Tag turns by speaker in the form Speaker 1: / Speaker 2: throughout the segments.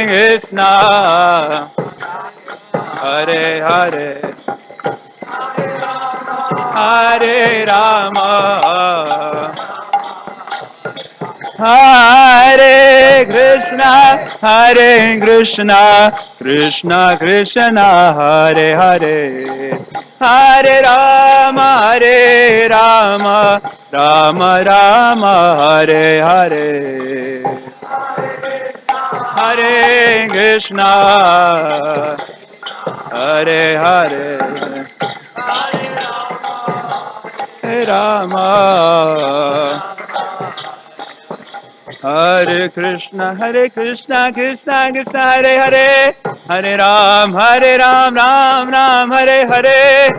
Speaker 1: Krishna, Hare Hare, Hare Rama, Hare Krishna, Krishna Krishna, Hare Hare, Hare Rama, Rama Rama, Hare Hare. Hare Krishna, Hare Hare, Hare Rama, Hare Krishna, Krishna Krishna, Hare Hare, Hare Ram, Ram Ram, Hare Hare,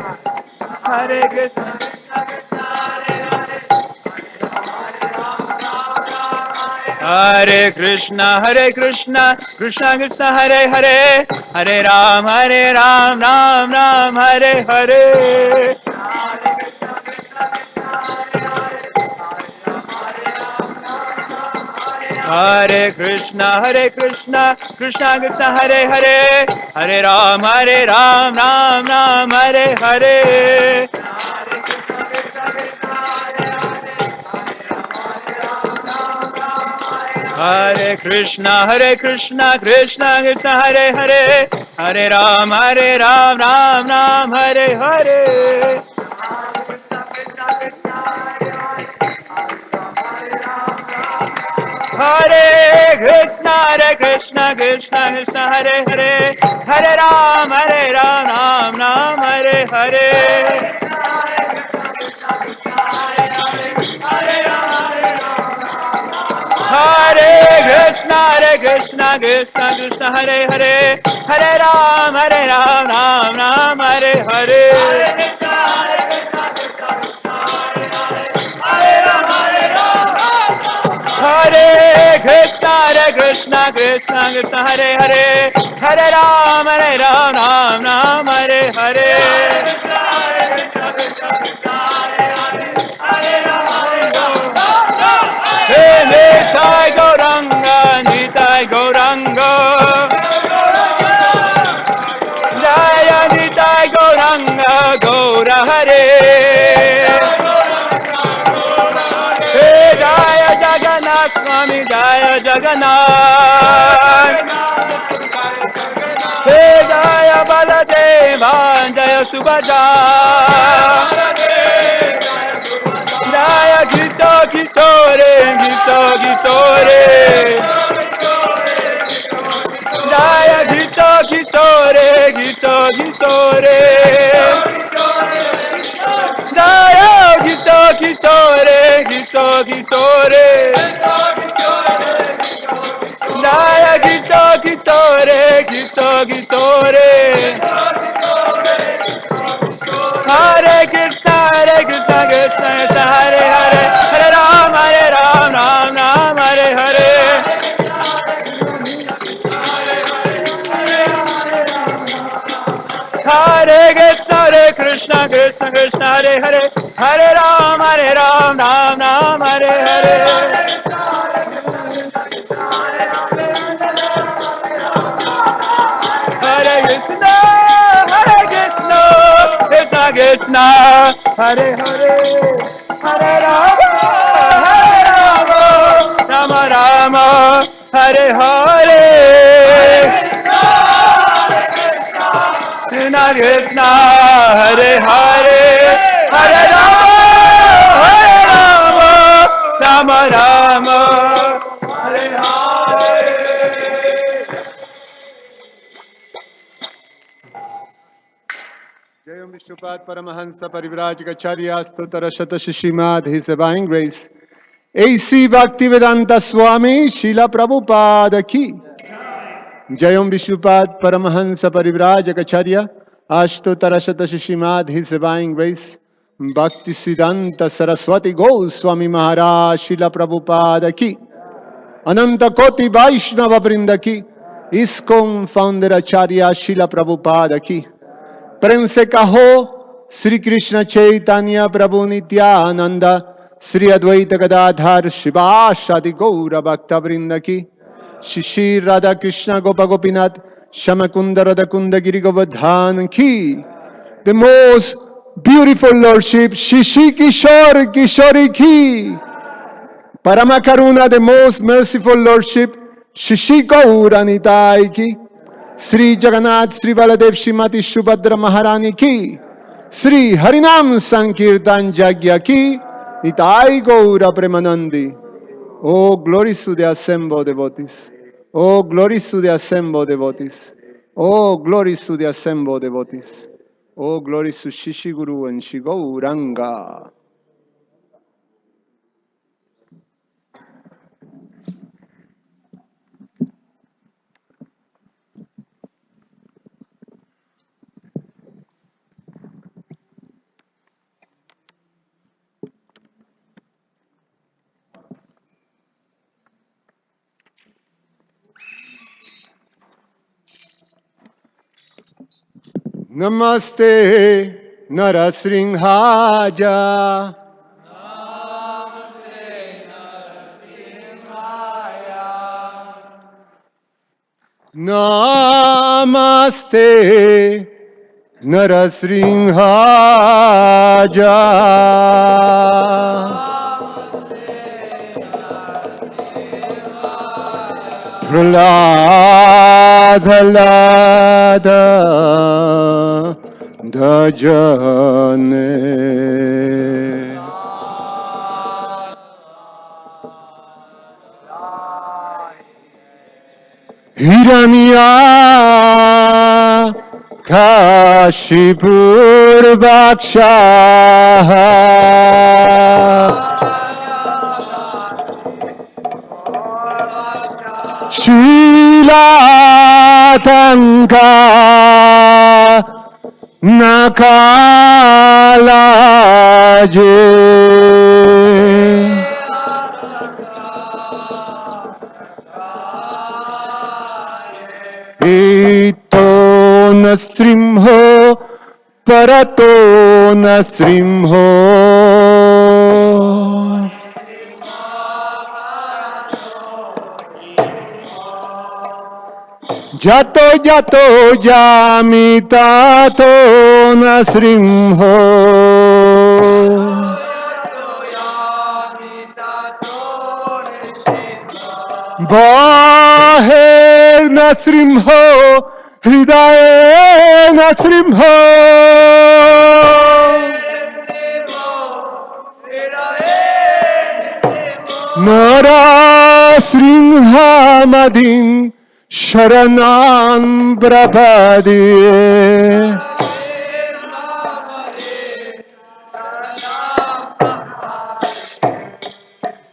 Speaker 1: Hare Krishna, Hare Krishna, Krishna Krishna, Hare Hare, Hare Ram, Ram Ram, Hare Hare. Hare Krishna, Krishna Krishna, Hare Hare, Hare Ram, Ram Ram, Hare Hare. Hare Krishna, Krishna Krishna, Hare Hare, Hare Ram, Ram Ram, Hare Hare. Hare Krishna, Krishna Krishna, Hare Hare, Hare Ram, Ram Ram, Hare Hare. Hare Krishna, Krishna Krishna, Hare Hare, Hare Ram, Ram Ram, Hare Hare. Hare Krishna, Krishna Krishna, Hare Hare, Hare Ram, Ram Ram, Hare Hare. Hey, Nitai Gauranga, Nitai Gauranga, Jaya Nitai Gauranga, Gaura Hare. Hey, Jaya Jagannath Swami, Jaya Jagannath. Hey, Jaya Baladeva, Jaya Subhadra. Jaya Gita Gitore, Gita Gitore. Jaya Gita Gitore, Gita Gitore. Jaya Gita Gitore, Gita Gitore. Jaya Gita Gitore, Gita Gitore. Hare Krishna, Krishna Krishna, Hare Hare, Hare Ram, Ram Ram, Hare Hare. Hare Krishna, Krishna Krishna, Hare Hare, Hare Ram, Ram Ram, Hare Hare. Hare Krishna, Krishna Krishna, Hare Hare, Hare Rama, Rama Rama, Hare Hare. Krishna Krishna, Hare Hare, Hare Rama, Rama Rama, Hare Hare.
Speaker 2: Jayam Vishnupat Paramahansa Parivrajacharya Stotara Shata Shishimad, His Divine Grace. A.C. Bhaktivedanta Swami Srila Prabhupada Ki. Jayam Vishnupat Paramahansa Parivrajacharya Ashtotara Shata Shishimad, His Divine Grace. Bhakti Siddhanta Saraswati Goswami Maharaj Srila Prabhupada Ki. Ananta Koti Vaishnava Vrinda Ki. ISKCON Founder Acharya Srila Prabhupada Ki. प्रेम से कहो श्री कृष्ण चैतन्य प्रभु नित्यानंद श्री अद्वैत गदाधर शिवासादि गौर भक्त वृंद की Shishi Radha Krishna Gopa Gopinath Shamakunda Radha Kunda Giri Govardhan Ki. The most beautiful Lordship Shishi Kishore Kishori Ki. Paramakaruna, the most merciful Lordship Shishi Gauranitai Ki. Sri Jagannath, Sri Baladev, Shrimati Shubhadra Maharani Ki. Sri Harinam Sankirtan Jagya Ki. Nitai Gaura Premanandi. Oh, glories to the assembled devotees. Oh, glories to the assembled devotees. Oh, glories to the assembled devotees. Oh, glories to Shishi Guru and Shigauranga. Namaste Narasrinhaja. Namaste Narasrinhaja. Praladalada Dajane Hiranya Kashipur Baksha Shilatanka Nakalaje Ito Nasrimho Parato Nasrimho Jato jato jamitato nasrimho Baher nasrimho Hridaye nasrimho Narasrimhamadin Sharanam Prabhadiye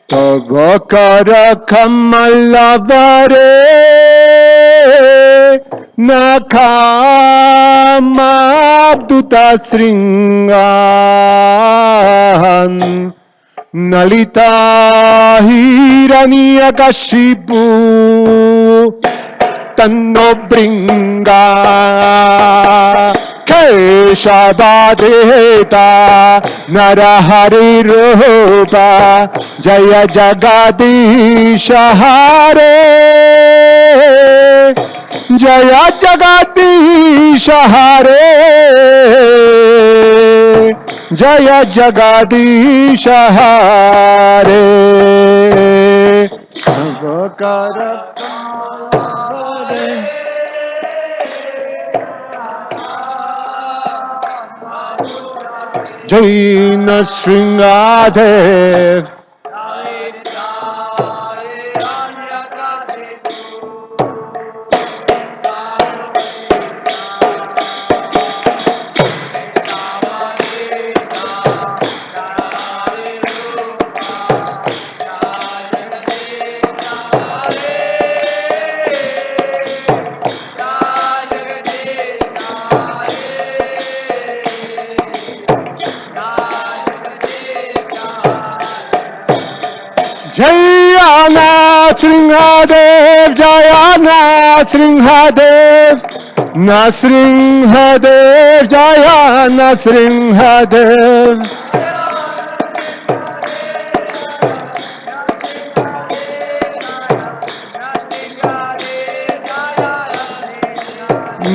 Speaker 2: Tavakara Kamalavare Nakamabduta Sringan Nalita Hiranyakashipu Tanno Bringa Keshavadeta Narahari Rupa Jaya Jagadisha Hare Jaya Jagadisha Hare Jaya Jagadisha Hare Avakara Jaina Sringadev Jayana Sringadev Jayana Sringadev Nasringadev Jayana Sringadev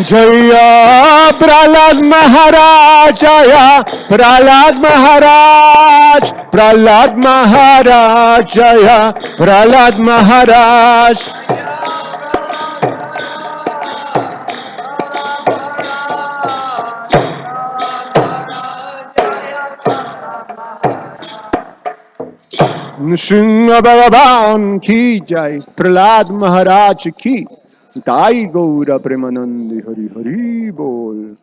Speaker 2: Jaya Prahlad Maharaj, Jaya Prahlad Maharaj, Prahlad Maharaj, Jaya Prahlad Maharaj. Nrsimha Bhagavan ki jai, Prahlad Maharaj ki, Dai Gaura Premanandi Hari Hari Bol.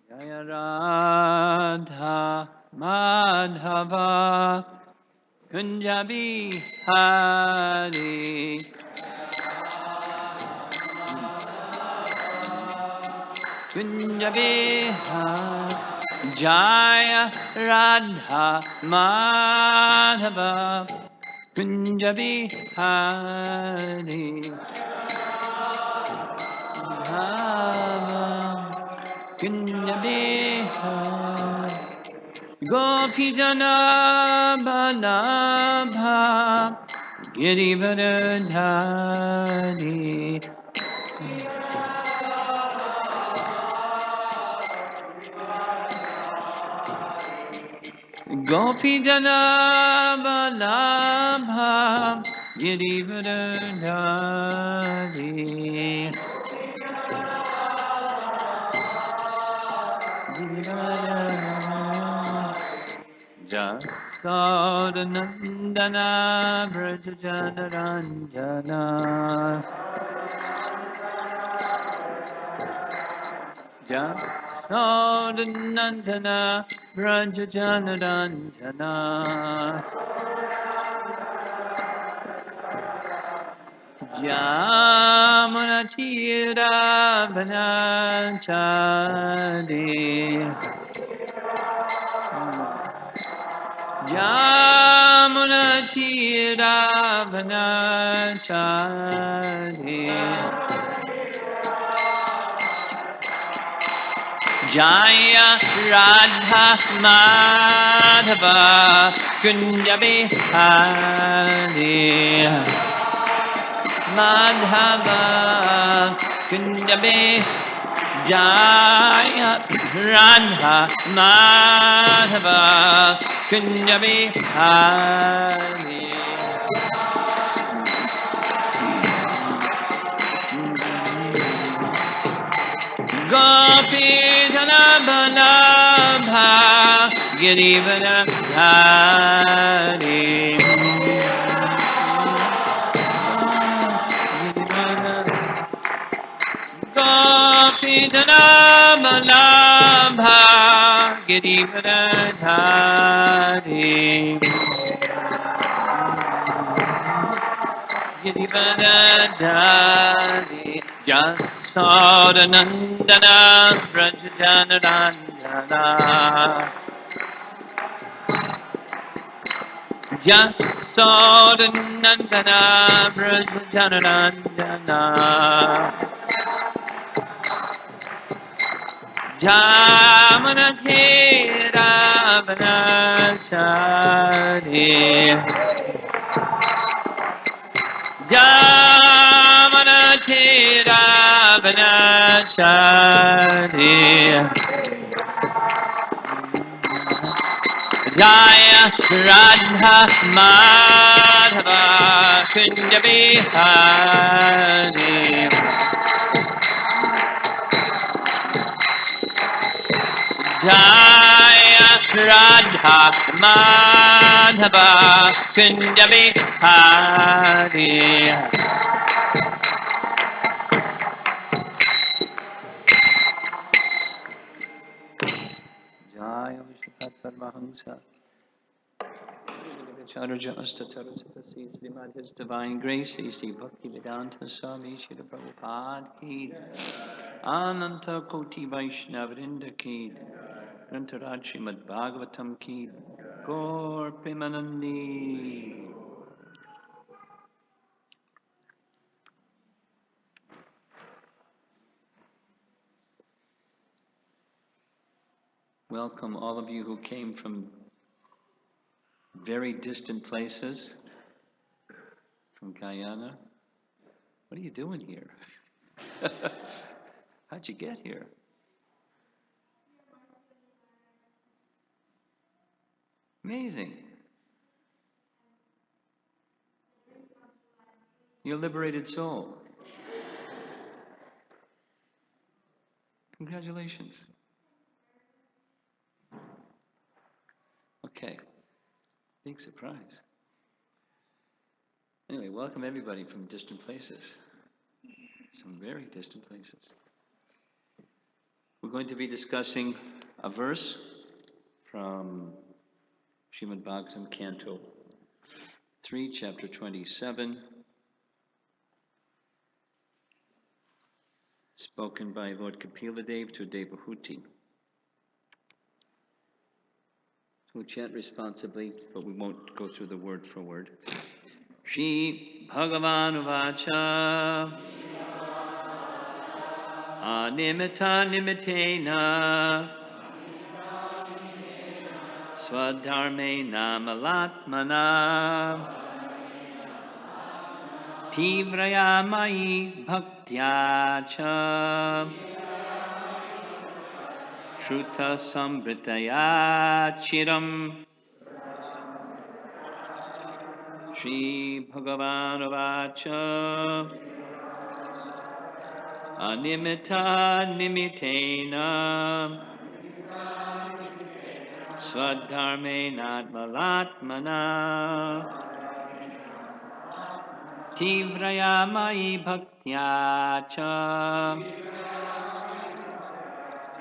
Speaker 1: Jaya Radha Madhava Kunjabi Hari Kunjabi Hari Jaya Radha Madhava Kunjabi Hari Kunjabi Hari Gopi Jana Balabha Girivardhari Gopi Jana Balabha Girivardhari Jasodanandana Vrajajanaranjana Jasodanandana Vrajajanaranjana Jamunatira Vanachadi Yamunatiravanachari Jaya Radha Madhava Kunjabihari Madhava Kunjabi Jaya Radha Madhava Kunjabihari Gopi Dhanabalabha Girivardhari Gopi Dhanabalabha Girivardhari Girivardhari Jasodanandana Vrajajanaranjana Jasodhanandana Brajanandana Jamanatira Vanachari Jamanatira Vanachari Jaya Radha Madhava Kunja Bihari Jaya Radha Madhava Kunja Bihari Jaya Vishnupat Paramahamsa Charja Astatara Satasi Srimad His Divine Grace A.C. Bhaktivedanta Swami Srila Prabhupada Ki Ananta Koti Vaishnavrinda Ki Grantaraj Srimad Bhagavatam Ki Gaur Premanandi. Welcome all of you who came from very distant places, from Guyana. What are you doing here? How'd you get here? Amazing. You're a liberated soul. Congratulations. Okay. Big surprise. Anyway, welcome everybody from distant places. Some very distant places. We're going to be discussing a verse from Srimad Bhagavatam, Canto 3, Chapter 27, spoken by Lord Kapila to Devahuti. We'll chant responsibly, but we won't go through the word for word. Shri Bhagavan Uvacha Animita Nimitena Swadharmena Malatmana Tivrayamai Bhaktyacha Shruta Samvritaya Chiram Shri Bhagavan Uvacha Animita Nimitena Swadharmena Malatmana Tivrayamai Bhaktyacha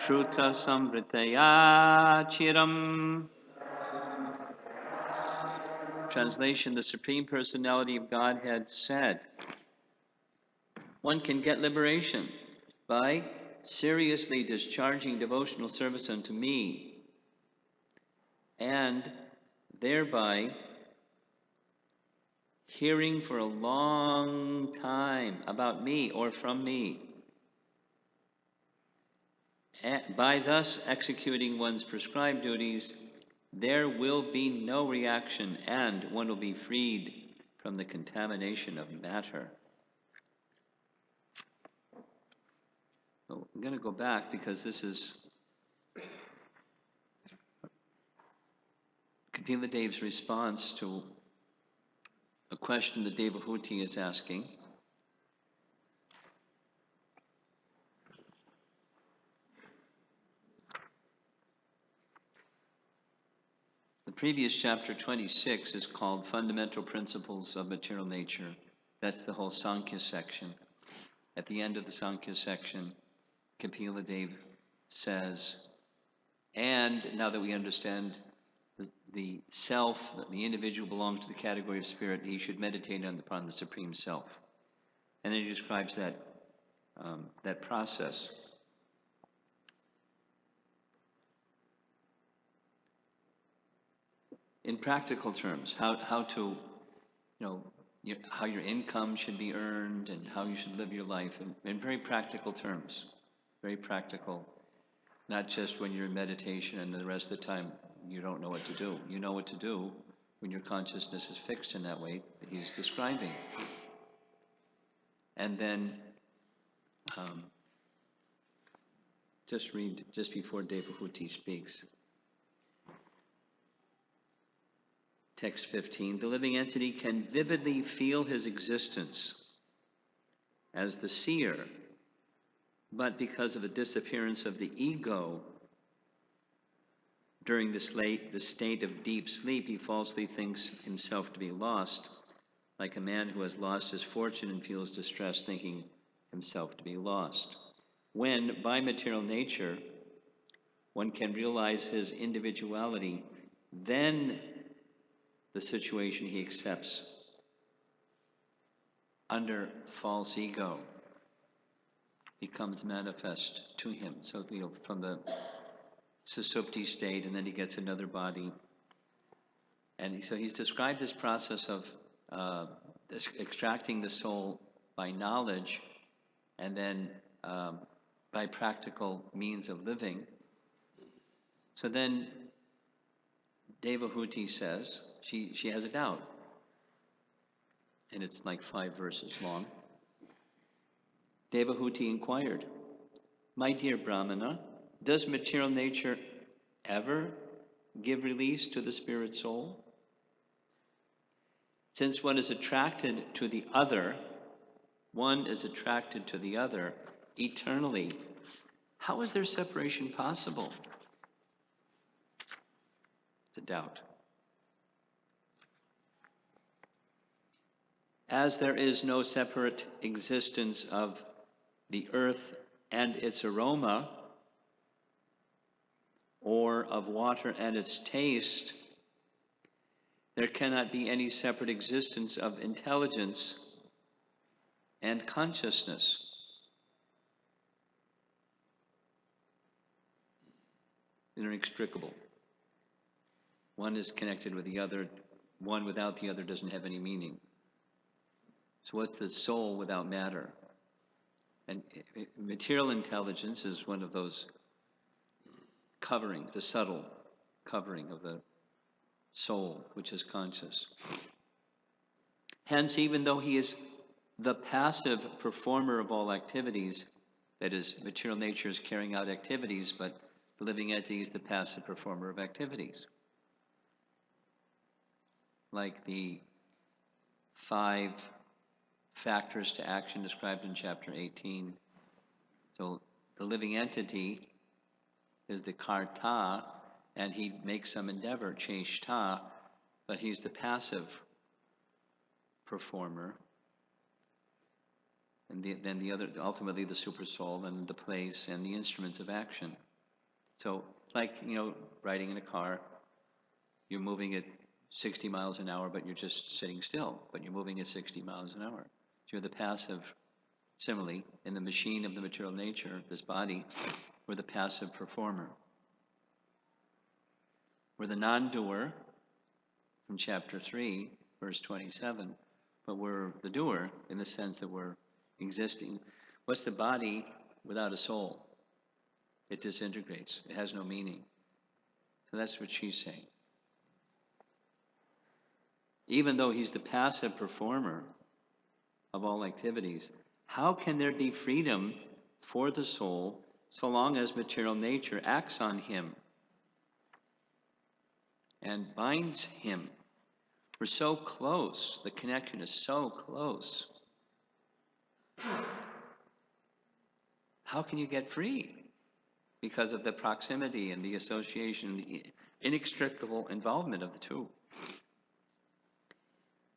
Speaker 1: Shruta Samvritaya Chiram. Translation: The Supreme Personality of Godhead said, one can get liberation by seriously discharging devotional service unto me, and thereby hearing for a long time about me or from me. By thus executing one's prescribed duties, there will be no reaction, and one will be freed from the contamination of matter. So I'm going to go back because this is Kapila Dev's response to a question that Devahuti is asking. The previous chapter 26 is called Fundamental Principles of Material Nature. That's the whole Sankhya section. At the end of the Sankhya section, Kapila Dev says, and now that we understand the self, that the individual belongs to the category of spirit, he should meditate upon the Supreme Self. And then he describes that process. in practical terms, how to, how your income should be earned and how you should live your life in very practical terms, very practical, not just when you're in meditation and the rest of the time you don't know what to do. You know what to do when your consciousness is fixed in that way that he's describing. And then just read just before Devahuti speaks. Text 15, the living entity can vividly feel his existence as the seer, but because of the disappearance of the ego during the state of deep sleep, he falsely thinks himself to be lost, like a man who has lost his fortune and feels distress thinking himself to be lost. When, by material nature, one can realize his individuality, then the situation he accepts under false ego becomes manifest to him. So from the susupti state, and then he gets another body. And so he's described this process of extracting the soul by knowledge and then by practical means of living. So then Devahuti says, she has a doubt. And it's like 5 verses long. Devahuti inquired, my dear Brahmana, does material nature ever give release to the spirit soul? Since one is attracted to the other, eternally, how is their separation possible? It's a doubt. As there is no separate existence of the earth and its aroma, or of water and its taste, there cannot be any separate existence of intelligence and consciousness. They're inextricable. One is connected with the other. One without the other doesn't have any meaning. So what's the soul without matter? And material intelligence is one of those coverings, the subtle covering of the soul, which is conscious. Hence, even though he is the passive performer of all activities, that is, material nature is carrying out activities, but the living entity is the passive performer of activities. Like the 5 factors to action described in chapter 18. So the living entity is the karta, and he makes some endeavor, cheshta, but he's the passive performer. And then the other, ultimately the super soul, and the place and the instruments of action. So like, riding in a car, you're moving at 60 miles an hour, but you're just sitting still, but you're moving at 60 miles an hour. So you're the passive. Similarly, in the machine of the material nature, this body, we're the passive performer. We're the non-doer from chapter 3, verse 27, but we're the doer in the sense that we're existing. What's the body without a soul? It disintegrates. It has no meaning. So that's what she's saying. Even though he's the passive performer of all activities, how can there be freedom for the soul so long as material nature acts on him and binds him? We're so close. The connection is so close. How can you get free? Because of the proximity and the association, the inextricable involvement of the two.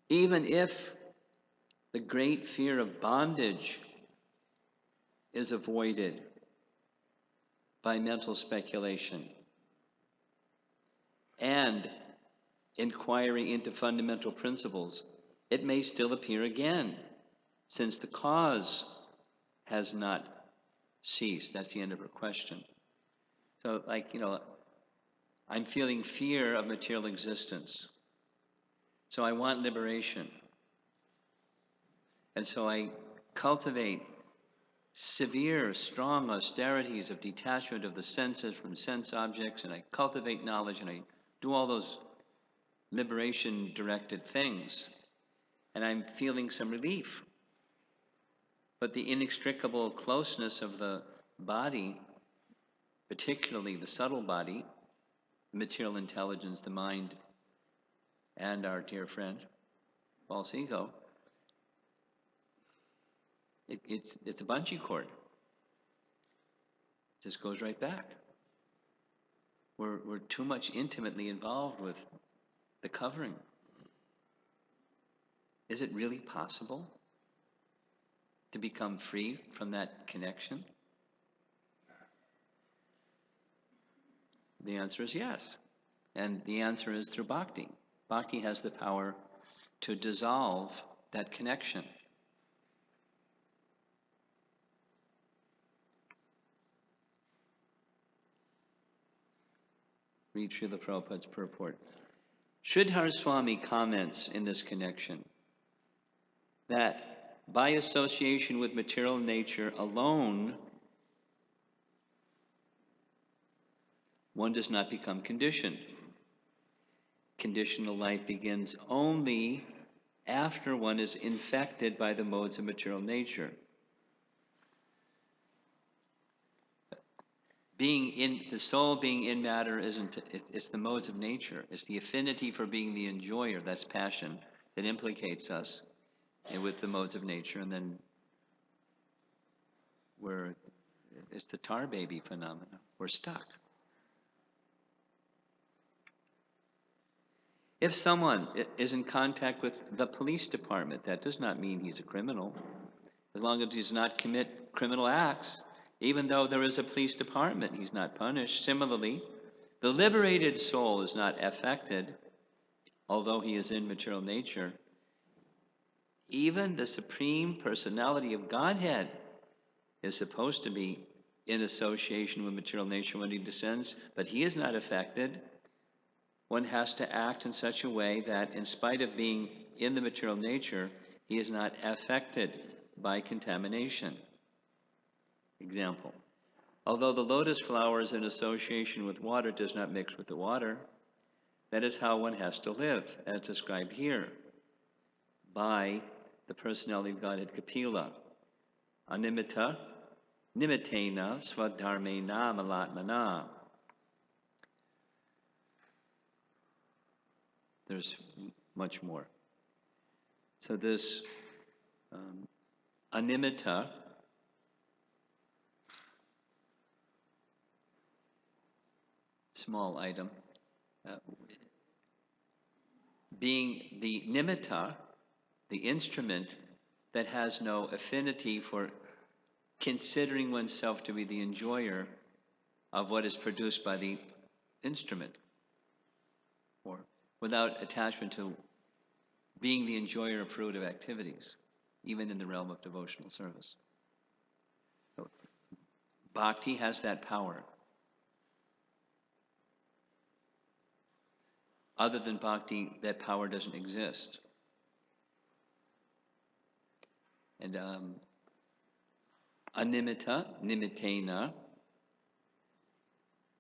Speaker 1: Even if the great fear of bondage is avoided by mental speculation and inquiry into fundamental principles, it may still appear again, since the cause has not ceased. That's the end of her question. So, I'm feeling fear of material existence. So I want liberation. And so I cultivate severe, strong austerities of detachment of the senses from sense objects, and I cultivate knowledge, and I do all those liberation-directed things, and I'm feeling some relief. But the inextricable closeness of the body, particularly the subtle body, the material intelligence, the mind, and our dear friend, false ego, it's a bungee cord. It just goes right back. We're too much intimately involved with the covering. Is it really possible to become free from that connection? The answer is yes. And the answer is through bhakti. Bhakti has the power to dissolve that connection. Read Srila Prabhupada's purport. Sridhar Swami comments in this connection that by association with material nature alone, one does not become conditioned. Conditional life begins only after one is infected by the modes of material nature. The soul being in matter it's the modes of nature. It's the affinity for being the enjoyer, that's passion, that implicates us with the modes of nature, and then it's the tar baby phenomena. We're stuck. If someone is in contact with the police department, that does not mean he's a criminal. As long as he does not commit criminal acts, even though there is a police department, he's not punished. Similarly, the liberated soul is not affected, although he is in material nature. Even the Supreme Personality of Godhead is supposed to be in association with material nature when he descends, but he is not affected. One has to act in such a way that, in spite of being in the material nature, he is not affected by contamination. Example, although the lotus flower is in association with water, does not mix with the water, that is how one has to live, as described here, by the personality of Godhead Kapila. Animita, nimitena, swadharmena, malatmana. There's much more. So this animita, small item, being the nimitta, the instrument that has no affinity for considering oneself to be the enjoyer of what is produced by the instrument, or without attachment to being the enjoyer of fruitive activities, even in the realm of devotional service. So, bhakti has that power. Other than bhakti, that power doesn't exist. And animita, nimitena,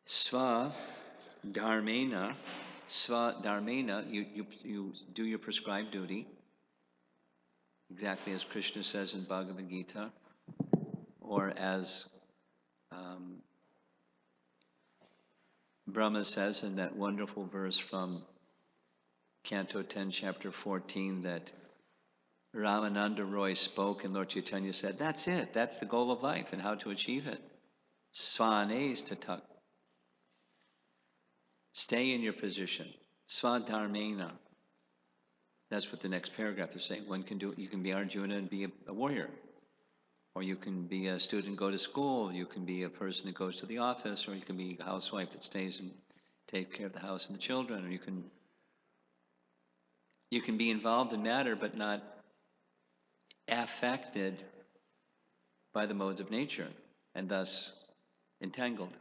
Speaker 1: swadharmena, you do your prescribed duty, exactly as Krishna says in Bhagavad Gita, or as Brahma says in that wonderful verse from Canto 10, Chapter 14, that Ramananda Roy spoke and Lord Chaitanya said, that's it, that's the goal of life and how to achieve it. Svanes tatak. Stay in your position. Swadharmena. That's what the next paragraph is saying. One can do it. You can be Arjuna and be a warrior. Or you can be a student, go to school. You can be a person that goes to the office. Or you can be a housewife that stays and takes care of the house and the children. Or you can be involved in matter but not affected by the modes of nature and thus entangled.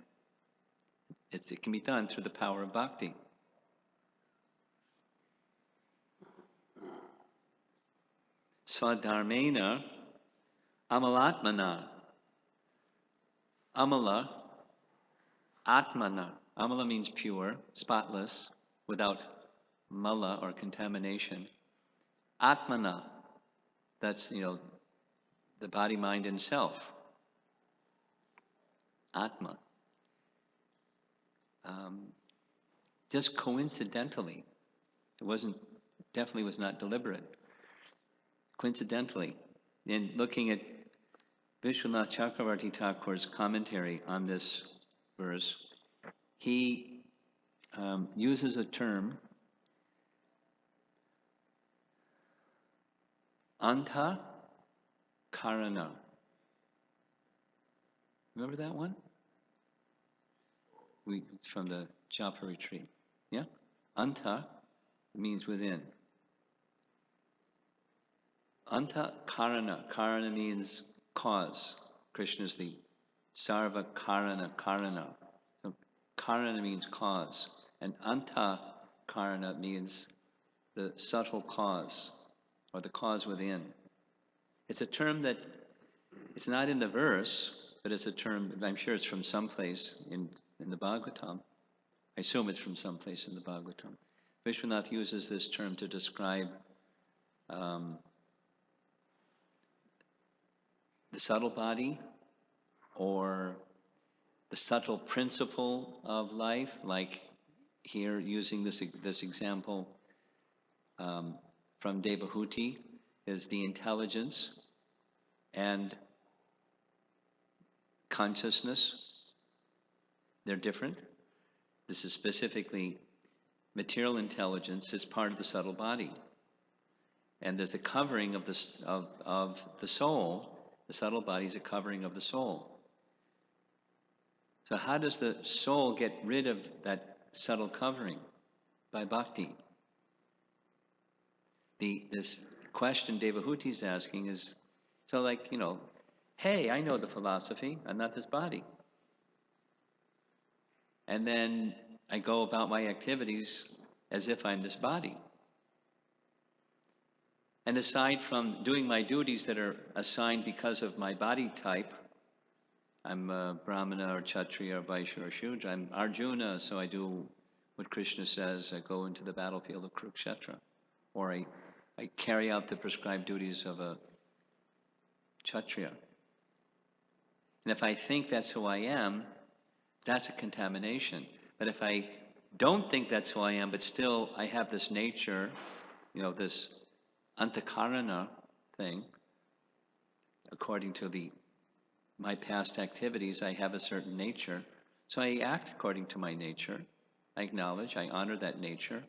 Speaker 1: It can be done through the power of bhakti. Swadharmena amalatmana. Amala, atmana. Amala means pure, spotless, without mala or contamination. Atmana, that's, the body, mind, and self. Atma. Just coincidentally, definitely was not deliberate. Coincidentally, in looking at Vishwanath Chakravarti Thakur's commentary on this verse, he uses a term, anta karana. Remember that one? It's from the Japa retreat. Yeah? Anta means within. Anta karana. Karana means cause. Krishna is the sarva karana. So karana means cause. And anta karana means the subtle cause, or the cause within. It's a term that, it's not in the verse, but it's a term, I'm sure it's from someplace in the Bhagavatam. I assume it's from someplace in the Bhagavatam. Vishwanath uses this term to describe the subtle body, or the subtle principle of life, like here using this example from Devahuti, is the intelligence and consciousness. They're different. This is specifically material intelligence is part of the subtle body. And there's the covering of the soul. The subtle body is a covering of the soul. So how does the soul get rid of that subtle covering? By bhakti. This question Devahuti is asking is, so like, hey, I know the philosophy, I'm not this body. And then I go about my activities as if I'm this body. And aside from doing my duties that are assigned because of my body type, I'm a Brahmana or Kshatriya or Vaishya or Shudra, I'm Arjuna, so I do what Krishna says, I go into the battlefield of Kurukshetra. Or I carry out the prescribed duties of a Kshatriya. And if I think that's who I am, that's a contamination. But if I don't think that's who I am, but still I have this nature, this antakarana thing, according to my past activities, I have a certain nature. So I act according to my nature. I acknowledge, I honor that nature,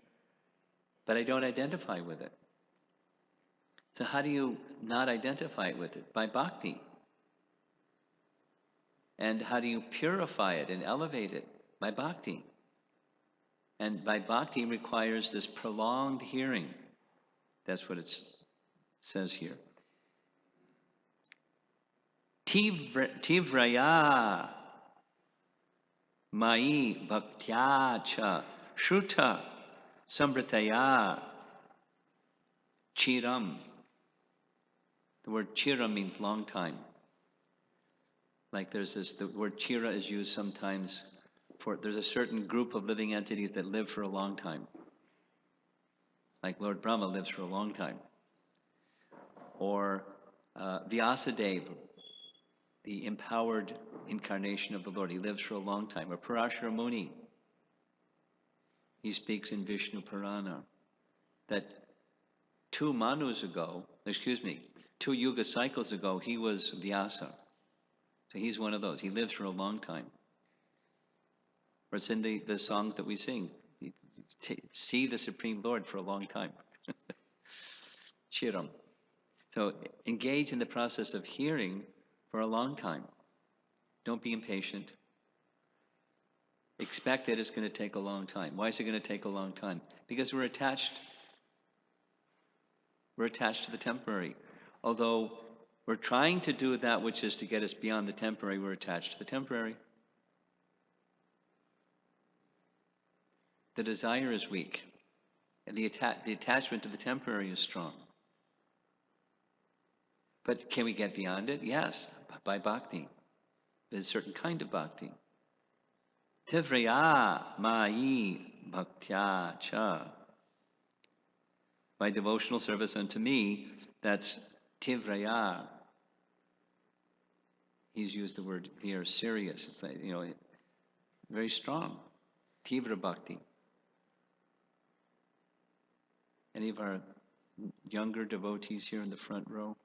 Speaker 1: but I don't identify with it. So how do you not identify with it? By bhakti. And how do you purify it and elevate it? By bhakti. And by bhakti requires this prolonged hearing. That's what it says here. Tivraya mai bhaktya cha shruta samvritaya chiram. The word chiram means long time. Like the word chira is used sometimes there's a certain group of living entities that live for a long time. Like Lord Brahma lives for a long time. Or Vyasadeva, the empowered incarnation of the Lord, he lives for a long time. Or Parashara Muni, he speaks in Vishnu Purana that 2 yuga cycles ago, he was Vyasa. So he's one of those. He lives for a long time. Or it's in the songs that we sing. See the Supreme Lord for a long time. Chiram. So engage in the process of hearing for a long time. Don't be impatient. Expect that it's going to take a long time. Why is it going to take a long time? Because we're attached to the temporary. Although we're trying to do that which is to get us beyond the temporary, we're attached to the temporary. the desire is weak, and the attachment to the temporary is strong. But can we get beyond it? Yes, by bhakti. There's a certain kind of bhakti. Tivraya mayi bhaktya cha. By devotional service unto me, that's tivraya. He's used the word here, serious. It's like, very strong. Tivra bhakti. Any of our younger devotees here in the front row?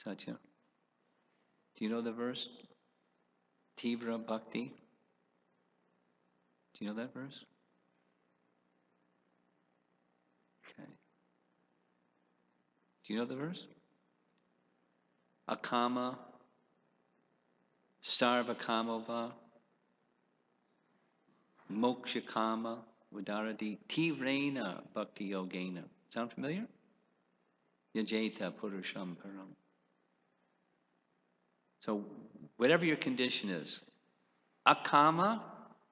Speaker 1: Satya. Do you know the verse? Tivra bhakti. Do you know that verse? Okay. Do you know the verse? Akama, sarvakamova, mokshakama, udaradi, tivrena bhakti yogena. Sound familiar? Yajeta purusham param. So, whatever your condition is, akama,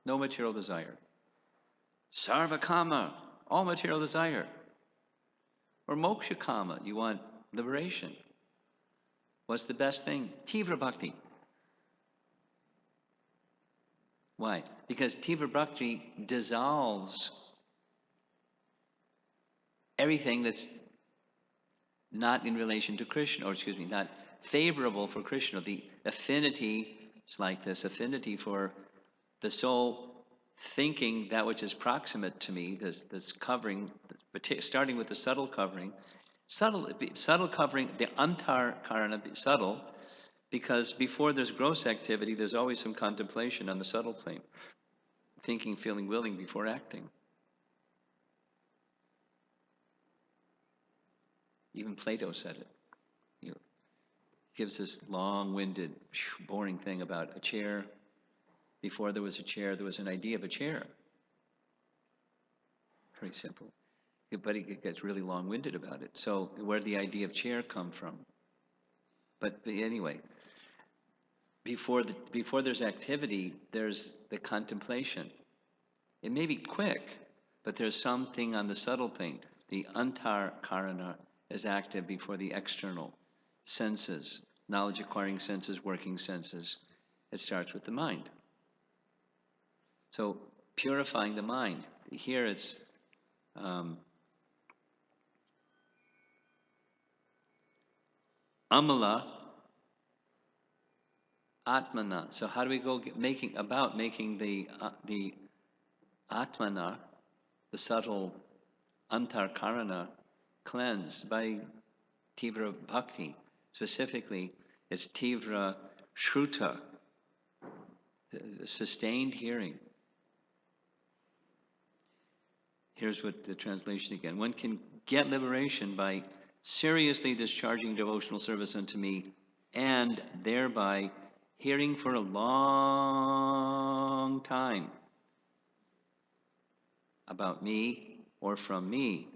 Speaker 1: no material desire. Sarvakama, all material desire. Or mokshakama, you want liberation. What's the best thing? Tivra bhakti. Why? Because Tivra bhakti dissolves everything that's not in relation to Krishna, or excuse me, not favorable for Krishna. The affinity, it's like this affinity for the soul thinking that which is proximate to me, this covering, starting with the subtle covering. Subtle covering, the antar karana, subtle, because before there's gross activity, there's always some contemplation on the subtle plane. Thinking, feeling, willing before acting. Even Plato said it. He gives this long-winded, boring thing about a chair. Before there was a chair, there was an idea of a chair. Very simple. But he gets really long-winded about it. So where did the idea of chair come from? But anyway, before there's activity, there's the contemplation. It may be quick, but there's something on the subtle plane. The antar karana is active before the external senses, knowledge-acquiring senses, working senses. It starts with the mind. So purifying the mind. Here it's amala atmana. So how do we go making the atmana, the subtle antarkarana, cleansed by tivra bhakti? Specifically, it's tivra shruta, the sustained hearing. Here's what the translation again. One can get liberation by seriously discharging devotional service unto me, and thereby hearing for a long time about me or from me.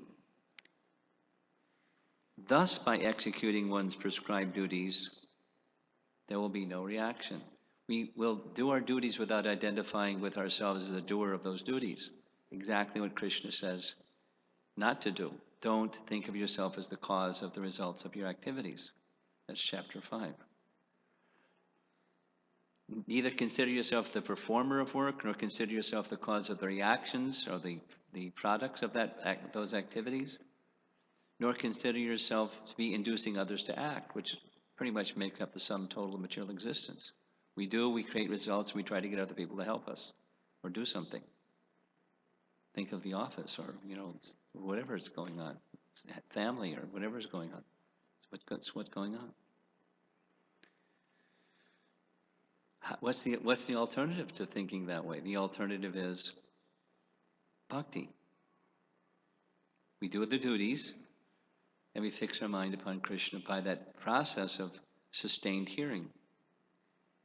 Speaker 1: Thus, by executing one's prescribed duties, there will be no reaction. We will do our duties without identifying with ourselves as the doer of those duties. Exactly what Krishna says not to do. Don't think of yourself as the cause of the results of your activities. That's chapter 5. Neither consider yourself the performer of work, nor consider yourself the cause of the reactions or the products of those activities, nor consider yourself to be inducing others to act, which pretty much make up the sum total of material existence. We create results, and we try to get other people to help us or do something. Think of the office, or whatever is going on, family, or whatever is going on. It's what's going on. What's the alternative to thinking that way? The alternative is bhakti. We do the duties, and we fix our mind upon Krishna by that process of sustained hearing.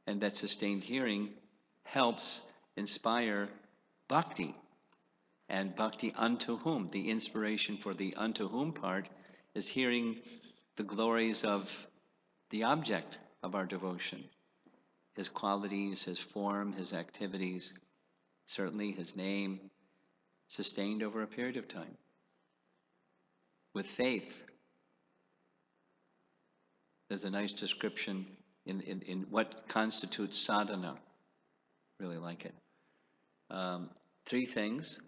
Speaker 1: And that sustained hearing helps inspire bhakti. And bhakti unto whom? The inspiration for the unto whom part is hearing the glories of the object of our devotion. His qualities, his form, his activities, certainly his name, sustained over a period of time, with faith. There's a nice description in what constitutes sadhana. Really like it. 3 things.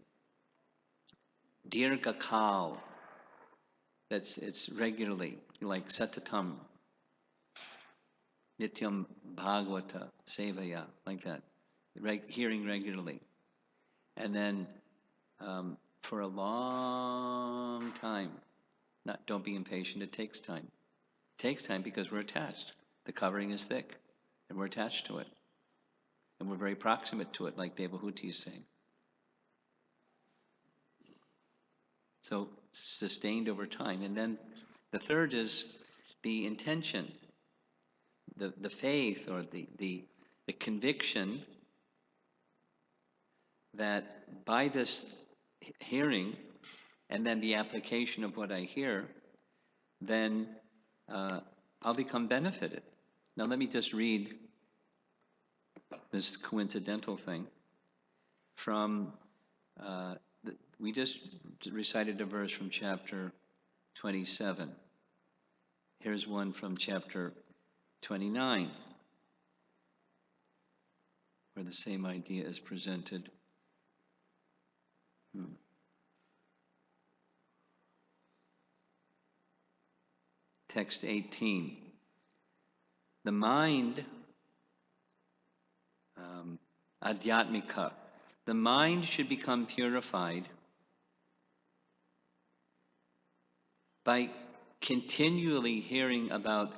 Speaker 1: Dirgha kal. It's regularly, like satatam, nityam bhagavata sevaya, like that. Hearing regularly. And then for a long time, don't be impatient, it takes time. It takes time because we're attached. The covering is thick, and we're attached to it. And we're very proximate to it, like Devahuti is saying. So sustained over time. And then the third is the intention, the faith, or the conviction that by this hearing and then the application of what I hear, then I'll become benefited. Now let me just read this coincidental thing from, we just recited a verse from chapter 27. Here's one from chapter 29, where the same idea is presented. Text 18. The mind, adhyatmika, the mind should become purified by continually hearing about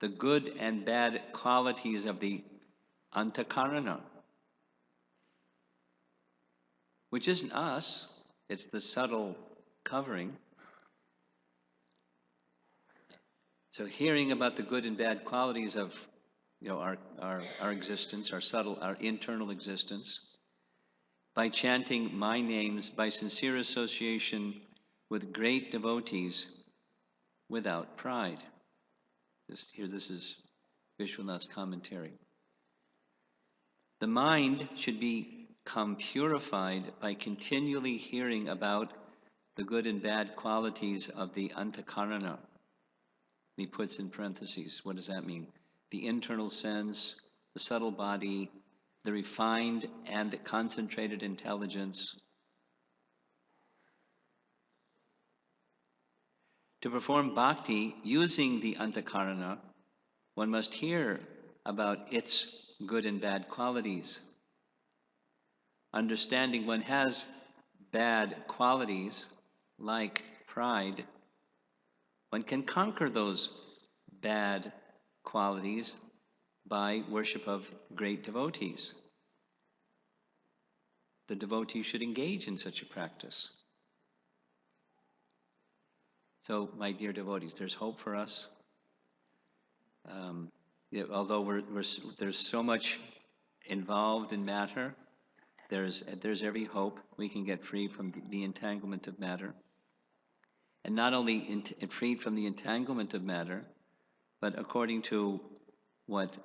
Speaker 1: the good and bad qualities of the antakarana, which isn't us, it's the subtle covering. So hearing about the good and bad qualities of our existence, our internal existence, by chanting my names, by sincere association with great devotees without pride. This is Vishwanath's commentary. The mind should become purified by continually hearing about the good and bad qualities of the antakarana. He puts in parentheses, what does that mean? The internal sense, the subtle body, the refined and concentrated intelligence. To perform bhakti using the antakarana, one must hear about its good and bad qualities. Understanding one has bad qualities, like pride, one can conquer those bad qualities by worship of great devotees. The devotee should engage in such a practice. So, my dear devotees, there's hope for us. Although there's so much involved in matter, there's every hope we can get free from the entanglement of matter. And not only freed from the entanglement of matter, but according to what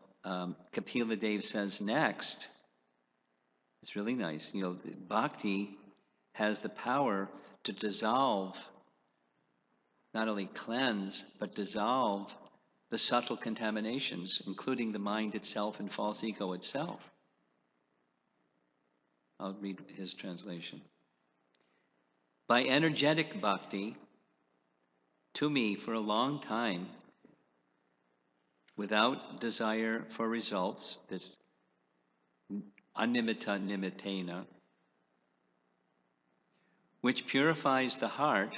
Speaker 1: Kapila Dev says next, it's really nice. Bhakti has the power to dissolve, not only cleanse, but dissolve the subtle contaminations, including the mind itself and false ego itself. I'll read his translation. By energetic bhakti, to me for a long time, without desire for results, this animita nimitena, which purifies the heart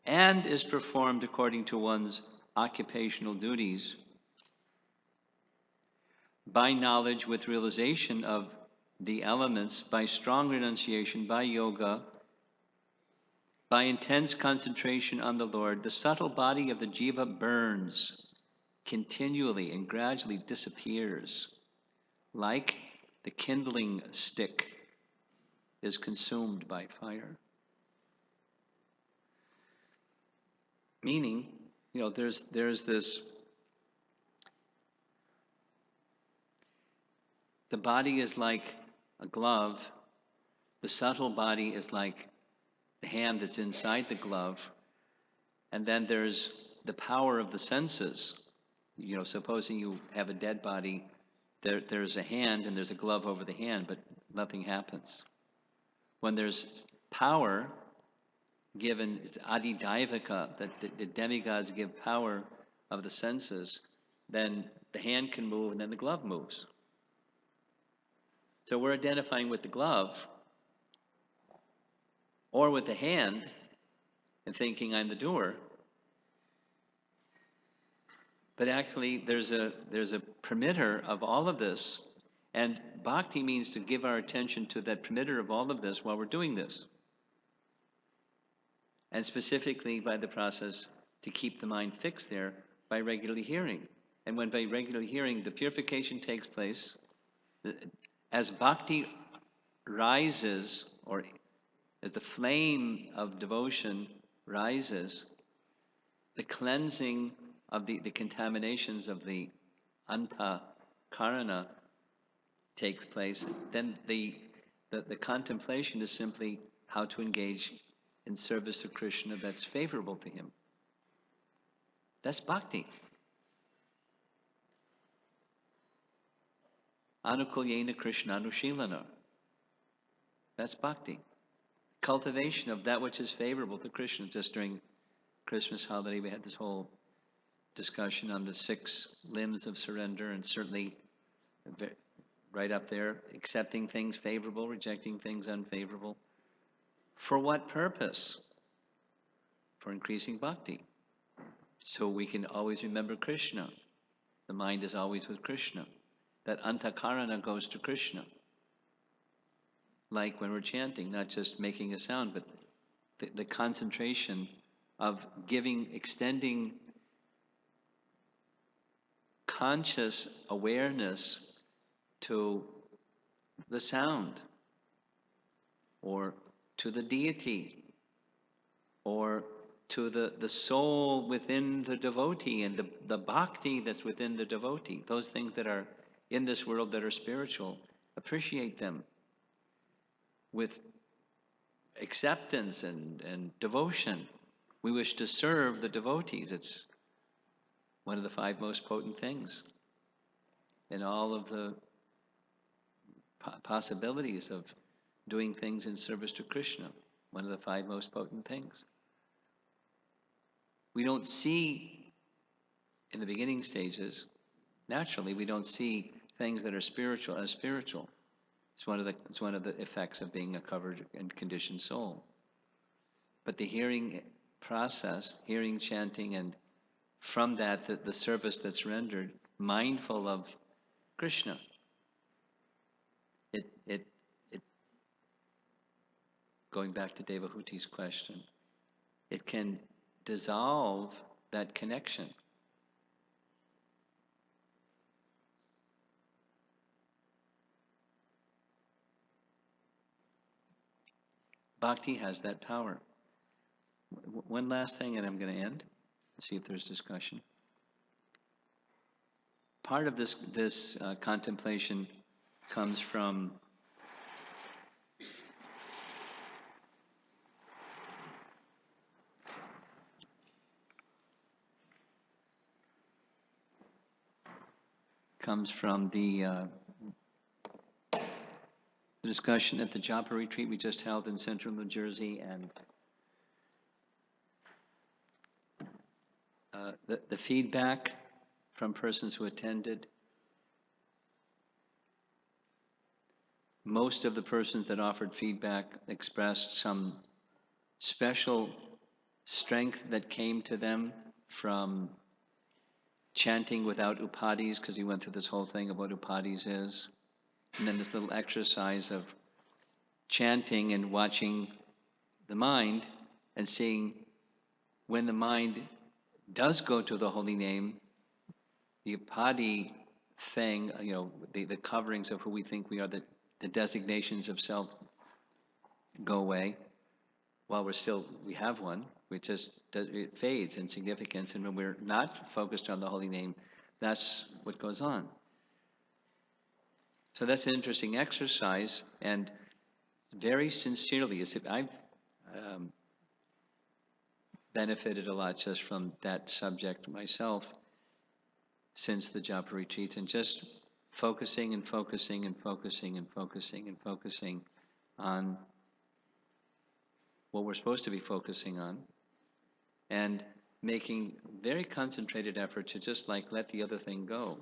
Speaker 1: and is performed according to one's occupational duties, by knowledge with realization of the elements, by strong renunciation, by yoga, by intense concentration on the Lord, the subtle body of the jiva burns continually and gradually disappears, like the kindling stick is consumed by fire. Meaning, there's this, the body is like a glove The subtle body is like the hand that's inside the glove, and then there's the power of the senses. You know, supposing you have a dead body, there's a hand and there's a glove over the hand, but nothing happens. When there's power given, it's adidaivaka, that the demigods give power of the senses, then the hand can move and then the glove moves. So we're identifying with the glove or with the hand and thinking I'm the doer. But actually there's a permitter of all of this, and bhakti means to give our attention to that permitter of all of this while we're doing this. And specifically by the process to keep the mind fixed there by regularly hearing. And when by regularly hearing, the purification takes place. As bhakti rises, or as the flame of devotion rises, the cleansing of the contaminations of the antakarana takes place. Then the contemplation is simply how to engage in service of Krishna that's favorable to him. That's bhakti. Anukulyena Krishna Anushilana. That's bhakti. Cultivation of that which is favorable to Krishna. Just during Christmas holiday, we had this whole discussion on the 6 limbs of surrender, and certainly right up there, accepting things favorable, rejecting things unfavorable. For what purpose? For increasing bhakti. So we can always remember Krishna. The mind is always with Krishna. That antakarana goes to Krishna. Like when we're chanting, not just making a sound, but the concentration of extending conscious awareness to the sound, or to the deity, or to the soul within the devotee, and the bhakti that's within the devotee. Those things that are in this world that are spiritual, appreciate them with acceptance and devotion. We wish to serve the devotees. It's one of the 5 most potent things in all of the possibilities of doing things in service to Krishna. One of the 5 most potent things. We don't see, in the beginning stages, naturally, we don't see things that are spiritual as spiritual. It's one of the effects of being a covered and conditioned soul. But the hearing process, hearing, chanting, and from that, the service that's rendered, mindful of Krishna, it going back to Devahuti's question, it can dissolve that connection. Bhakti has that power. One last thing, and I'm going to end. Let's see if there's discussion. Part of this contemplation comes from the discussion at the Japa retreat we just held in central New Jersey, and the feedback from persons who attended. Most of the persons that offered feedback expressed some special strength that came to them from chanting without upadis, because he went through this whole thing of what upadis is. And then this little exercise of chanting and watching the mind and seeing when the mind does go to the holy name, the upadi thing, the coverings of who we think we are, the designations of self go away. While we have one, it fades in significance, and when we're not focused on the holy name, that's what goes on. So that's an interesting exercise, and very sincerely, as if I've benefited a lot just from that subject myself since the japa retreat, and just focusing and focusing and focusing and focusing and focusing on what we're supposed to be focusing on, and making very concentrated effort to just like let the other thing go.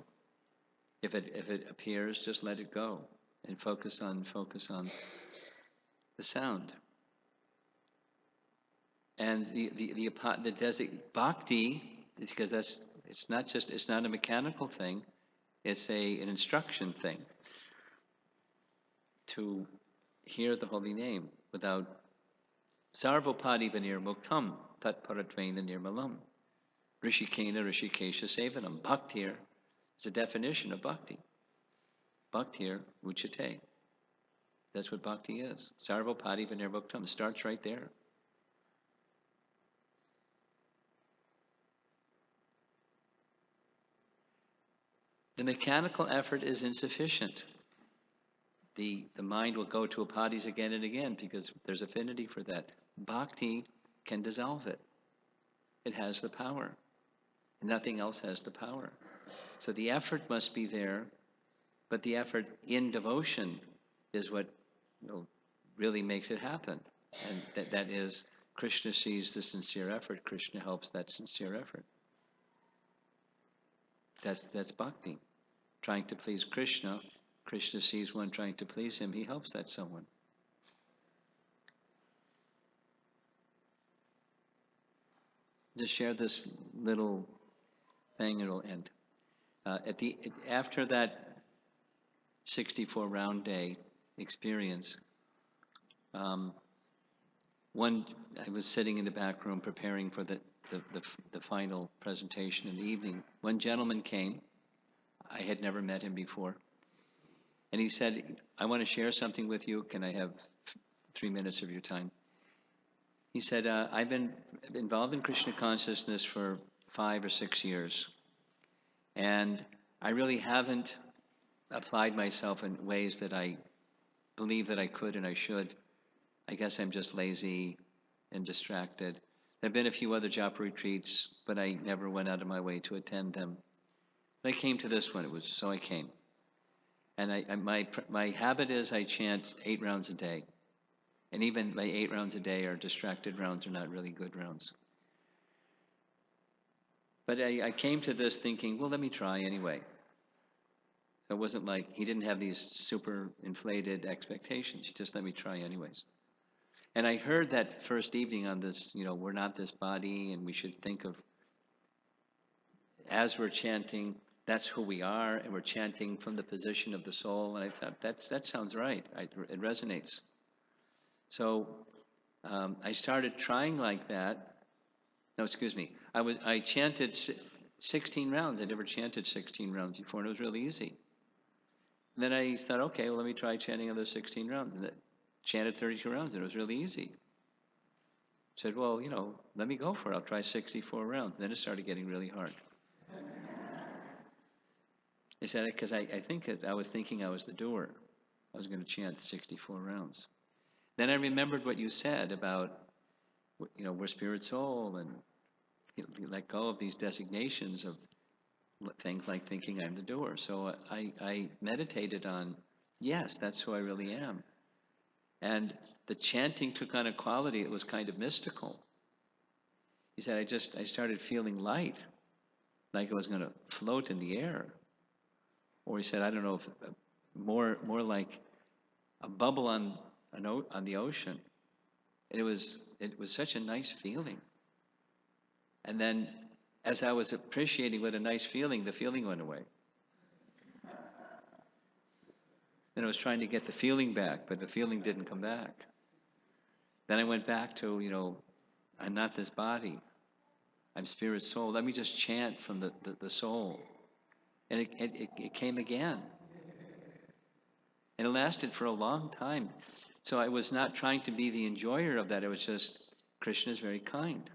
Speaker 1: If it appears, just let it go and focus on the sound. And the bhakti, because it's not a mechanical thing, it's an instruction thing to hear the holy name without sarvopadi vanir muktam tat paratvena nirmalam rishikena rishikesha sevanam. Bhaktir is a definition of bhakti. Bhaktir uchate. That's what bhakti is. Sarvopadi vanir muktam starts right there. The mechanical effort is insufficient. The mind will go to apadis again and again because there's affinity for that. Bhakti can dissolve it. It has the power. Nothing else has the power. So the effort must be there, but the effort in devotion is what really makes it happen. And that is, Krishna sees the sincere effort. Krishna helps that sincere effort. That's bhakti. Trying to please Krishna, Krishna sees one trying to please him, he helps that someone. Just share this little thing, it'll end. After that 64 round day experience, I was sitting in the back room preparing for the final presentation in the evening. One gentleman came. I had never met him before. And he said, I want to share something with you. Can I have 3 minutes of your time? He said, I've been involved in Krishna consciousness for 5 or 6 years. And I really haven't applied myself in ways that I believe that I could and I should. I guess I'm just lazy and distracted. There have been a few other japa retreats, but I never went out of my way to attend them. But I came to this one, so I came. And my habit is I chant 8 rounds a day. And even my 8 rounds a day are distracted rounds, are not really good rounds. But I came to this thinking, well, let me try anyway. So it wasn't like, he didn't have these super inflated expectations. He just let me try anyways. And I heard that first evening on this, we're not this body, and we should think of, as we're chanting, that's who we are, and we're chanting from the position of the soul. And I thought, that sounds right. It resonates. So I started trying like that. No, excuse me. I chanted 16 rounds. I never chanted 16 rounds before, and it was really easy. And then I thought, okay, well, let me try chanting another 16 rounds. And I chanted 32 rounds, and it was really easy. I said, well, let me go for it. I'll try 64 rounds. And then it started getting really hard. I said, because I think I was thinking I was the doer. I was going to chant 64 rounds. Then I remembered what you said about, we're spirit soul, and you let go of these designations of things like thinking I'm the doer. So I meditated on, yes, that's who I really am. And the chanting took on a quality, it was kind of mystical. He said, I started feeling light, like I was going to float in the air. Or he said, I don't know, if more like a bubble on the ocean. And it was such a nice feeling. And then, as I was appreciating what a nice feeling, the feeling went away. Then I was trying to get the feeling back, but the feeling didn't come back. Then I went back to, I'm not this body. I'm spirit soul. Let me just chant from the soul. And it came again. And it lasted for a long time. So I was not trying to be the enjoyer of that. It was just, Krishna is very kind.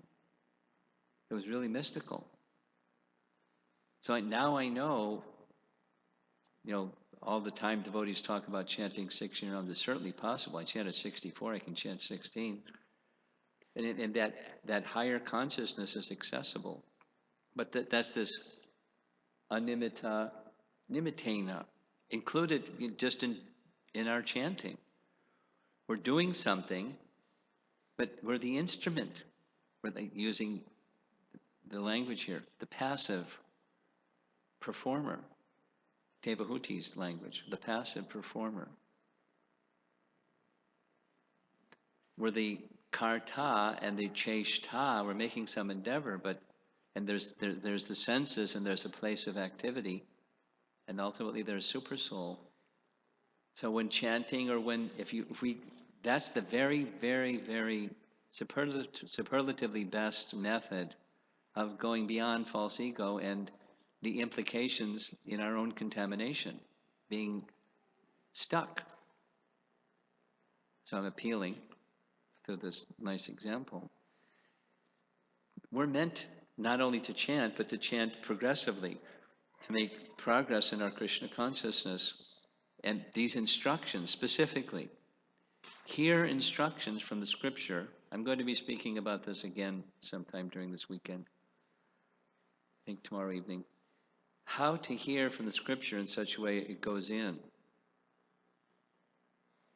Speaker 1: It was really mystical. So now I know all the time devotees talk about chanting 16 rounds. It's certainly possible. I chanted 64, I can chant 16. And that higher consciousness is accessible. But that's this animita, nimitena, included just in our chanting. We're doing something, but we're the instrument. We're using the language here, the passive performer. Devahuti's language, the passive performer. We're the karta and the cheshta. We're making some endeavor, and there's the senses and there's a place of activity, and ultimately there's supersoul. So when chanting, or that's the very, very, very superlatively best method of going beyond false ego and the implications in our own contamination, being stuck. So I'm appealing through this nice example. We're meant not only to chant, but to chant progressively, to make progress in our Krishna consciousness. And these instructions specifically, hear instructions from the scripture. I'm going to be speaking about this again sometime during this weekend. I think tomorrow evening. How to hear from the scripture in such a way it goes in.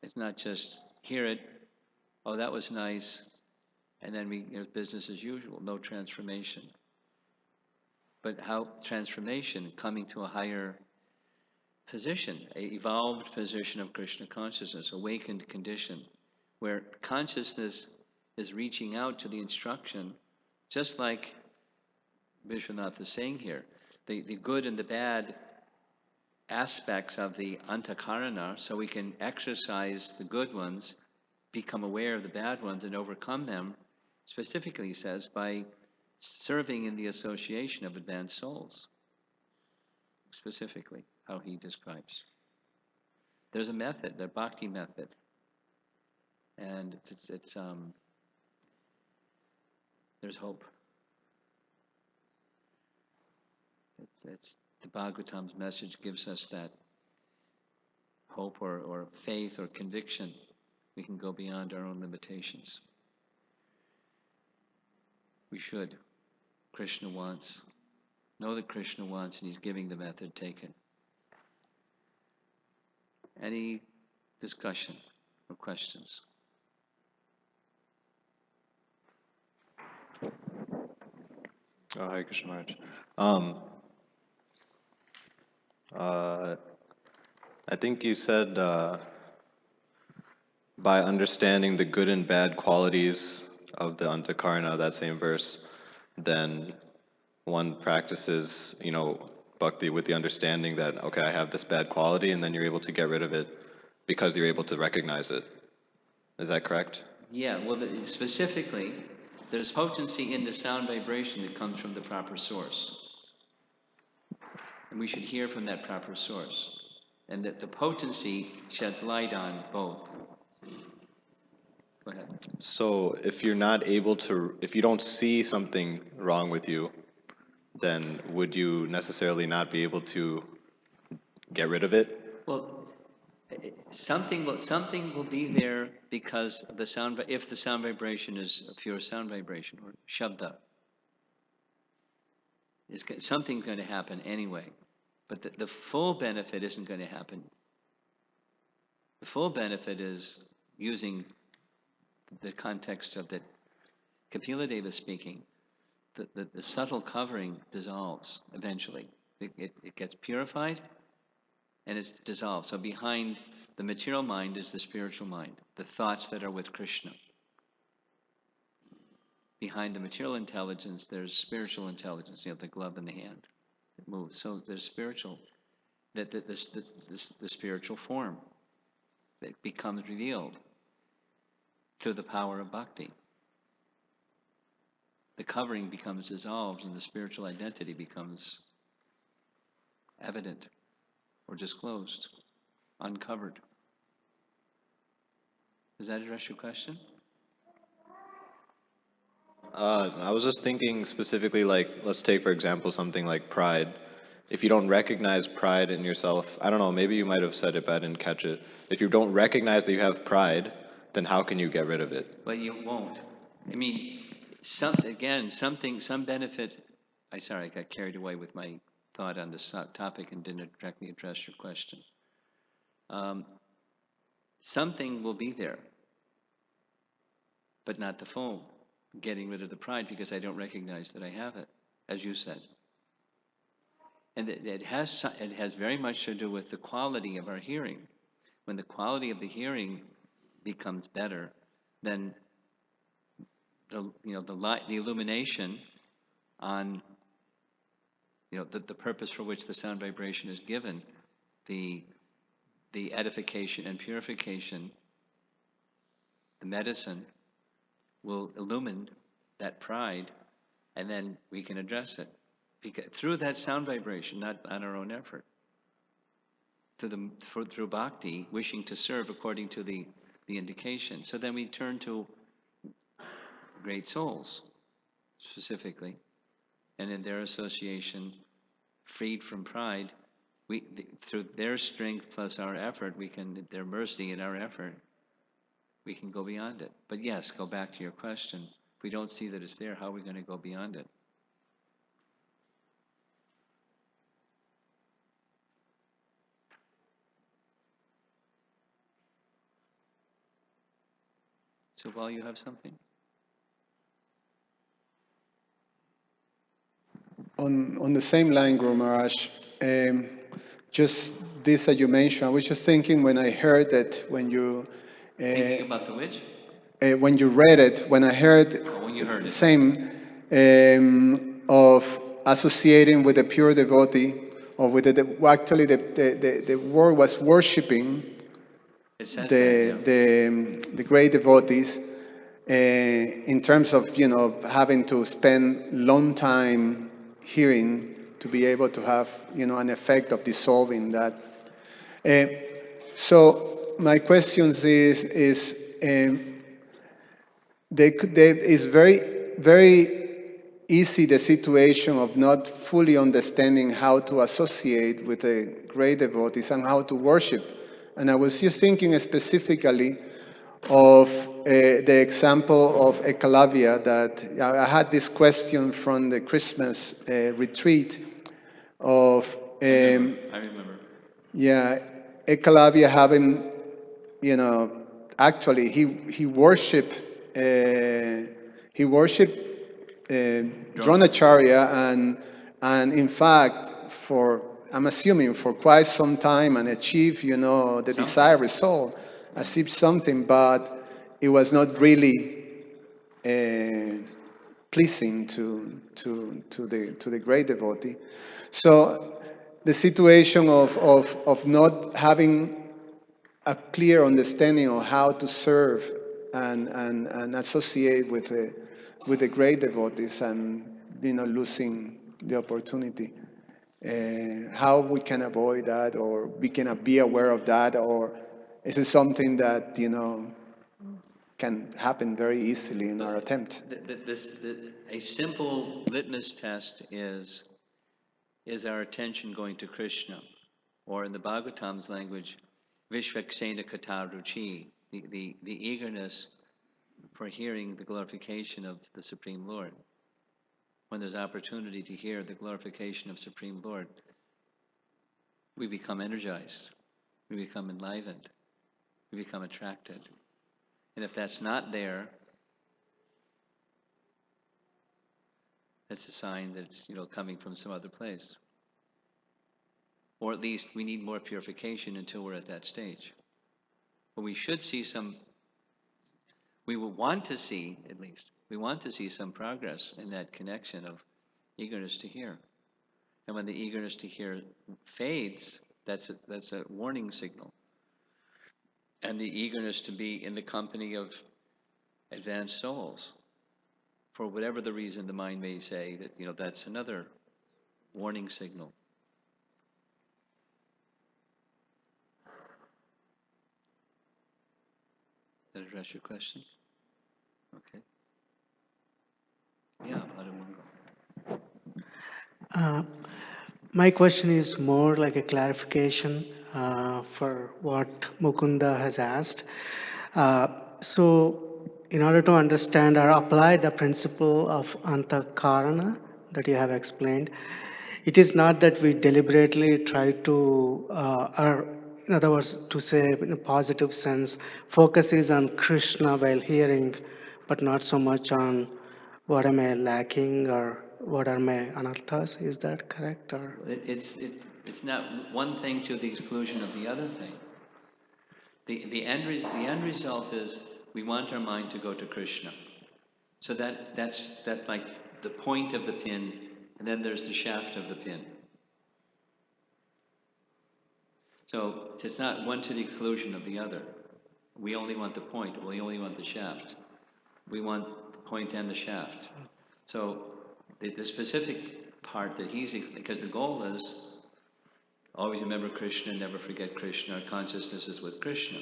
Speaker 1: It's not just hear it, oh, that was nice, and then business as usual, no transformation. But how transformation, coming to a higher position, an evolved position of Krishna consciousness, awakened condition, where consciousness is reaching out to the instruction, just like Vishwanath is saying here. The good and the bad aspects of the antakarana, so we can exercise the good ones, become aware of the bad ones, and overcome them, specifically, he says, by serving in the association of advanced souls. Specifically, how he describes. There's a method, the bhakti method, and there's hope. It's the Bhagavatam's message gives us that hope or faith or conviction. We can go beyond our own limitations. We should. Krishna wants. Know that Krishna wants, and he's giving the method. Take it. Any discussion or questions?
Speaker 3: Hare Krishna Maharaj. I think you said by understanding the good and bad qualities of the antakarana, that same verse, then one practices, bhakti with the understanding that, okay, I have this bad quality, and then you're able to get rid of it because you're able to recognize it. Is that correct?
Speaker 1: Yeah, well, specifically, there's potency in the sound vibration that comes from the proper source. And we should hear from that proper source. And that the potency sheds light on both. Go ahead.
Speaker 3: So if you're not able to, if you don't see something wrong with you, then would you necessarily not be able to get rid of it?
Speaker 1: Well, something will be there because of the sound. If the sound vibration is a pure sound vibration or shabda, something's going to happen anyway. But the full benefit isn't going to happen. The full benefit is using the context of that Kapila Deva speaking. The subtle covering dissolves eventually. It gets purified and it's dissolved. So behind the material mind is the spiritual mind, the thoughts that are with Krishna. Behind the material intelligence, there's spiritual intelligence, the glove in the hand that moves. So there's spiritual, the spiritual form that becomes revealed through the power of bhakti. The covering becomes dissolved and the spiritual identity becomes evident or disclosed, uncovered. Does that address your question?
Speaker 3: I was just thinking specifically, like, let's take, for example, something like pride. if you don't recognize pride in yourself, I don't know, maybe you might have said it, but I didn't catch it. If you don't recognize that you have pride, then how can you get rid of it?
Speaker 1: Well, you won't. I mean, some benefit. Sorry, I got carried away with my thought on this topic and didn't directly address your question. Something will be there, but not the full getting rid of the pride because I don't recognize that I have it, as you said. And it has very much to do with the quality of our hearing. When the quality of the hearing becomes better, then the light, the illumination on the purpose for which the sound vibration is given, the edification and purification, the medicine will illumine that pride, and then we can address it through that sound vibration, not on our own effort. Through bhakti, wishing to serve according to the indication. So then we turn to great souls, specifically, and in their association, freed from pride, through their strength plus our effort, their mercy and our effort, we can go beyond it. But yes, go back to your question. If we don't see that it's there, how are we going to go beyond it? So while you have something?
Speaker 2: On the same line, Guru Maharaj, just this that you mentioned, I was just thinking when I heard that when you...
Speaker 1: Thinking about the which?
Speaker 2: When you read it, when I heard,
Speaker 1: when you heard it.
Speaker 2: Same, of associating with a pure devotee, or with actually the word was worshipping the great devotees, in terms of having to spend long time hearing to be able to have an effect of dissolving that. So my questions is it's very easy the situation of not fully understanding how to associate with the great devotees and how to worship. And I was just thinking specifically of the example of Ekalavya, that I had this question from the Christmas retreat of...
Speaker 1: I remember.
Speaker 2: Yeah, Ekalavya having, actually he worshipped Dronacharya, and in fact I'm assuming for quite some time, and achieved the desired result, achieved something, but it was not really pleasing to the great devotee. So the situation of not having a clear understanding of how to serve and associate with the great devotees, and losing the opportunity. How we can avoid that, or we can be aware of that, or is it something that can happen very easily in our attempt?
Speaker 1: A simple litmus test is our attention going to Krishna, or in the Bhagavatam's language, Vishvaksena Kataruchi, the eagerness for hearing the glorification of the Supreme Lord. When there's opportunity to hear the glorification of Supreme Lord, we become energized, we become enlivened, we become attracted. And if that's not there, that's a sign that it's coming from some other place. Or at least we need more purification until we're at that stage. But we should see we will want to see, at least, we want to see some progress in that connection of eagerness to hear. And when the eagerness to hear fades, that's a warning signal. And the eagerness to be in the company of advanced souls, for whatever the reason the mind may say, that that's another warning signal. Did that address your question? Okay. Yeah, Madam Mungo.
Speaker 4: My question is more like a clarification for what Mukunda has asked. So, in order to understand or apply the principle of antakarana that you have explained, it is not that we deliberately try to, or in other words, to say in a positive sense, focus is on Krishna while hearing, but not so much on what am I lacking or what are my anarthas. Is that correct? Or
Speaker 1: It's not one thing to the exclusion of the other thing. The end result is we want our mind to go to Krishna. So that's like the point of the pin, and then there's the shaft of the pin. So it's not one to the exclusion of the other. We only want the point, we only want the shaft. We want the point and the shaft. So the specific part that because the goal is always remember Krishna, never forget Krishna, our consciousness is with Krishna.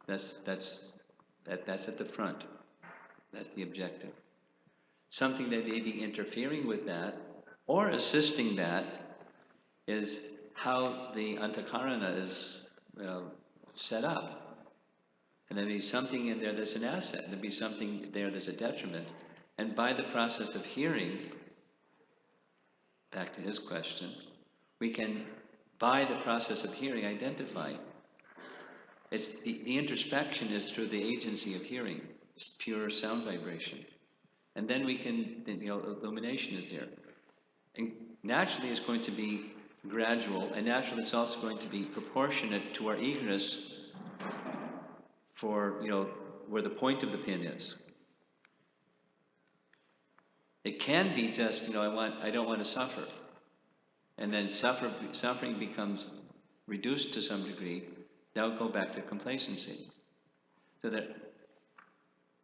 Speaker 1: That's at the front. That's the objective. Something that may be interfering with that or assisting that is how the antakarana is set up. And there'll be something in there that's an asset, there'll be something there that's a detriment. And by the process of hearing, back to his question, we can, by the process of hearing, identify. It's the introspection is through the agency of hearing. It's pure sound vibration. And then we can, illumination is there. And naturally it's going to be gradual, and naturally it's also going to be proportionate to our eagerness for, where the point of the pin is. It can be just, I don't want to suffer. And then suffering becomes reduced to some degree. Now go back to complacency. So that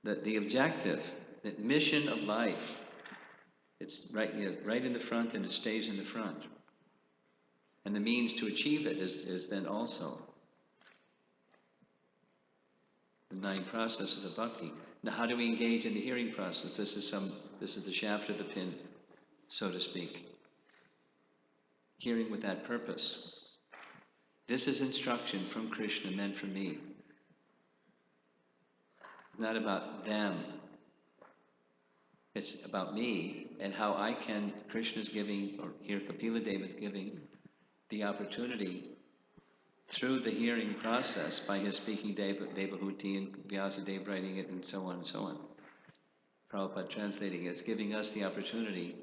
Speaker 1: the objective, the mission of life, it's right in the front, and it stays in the front. And the means to achieve it is then also the 9 processes of bhakti. Now, how do we engage in the hearing process? This is the shaft of the pin, so to speak. Hearing with that purpose. This is instruction from Krishna meant for me. Not about them. It's about me and how I can, Krishna's giving, or here Kapila Deva is giving, the opportunity through the hearing process by his speaking Devahuti and Vyasadeva writing it and so on and so on. Prabhupada translating it, it's giving us the opportunity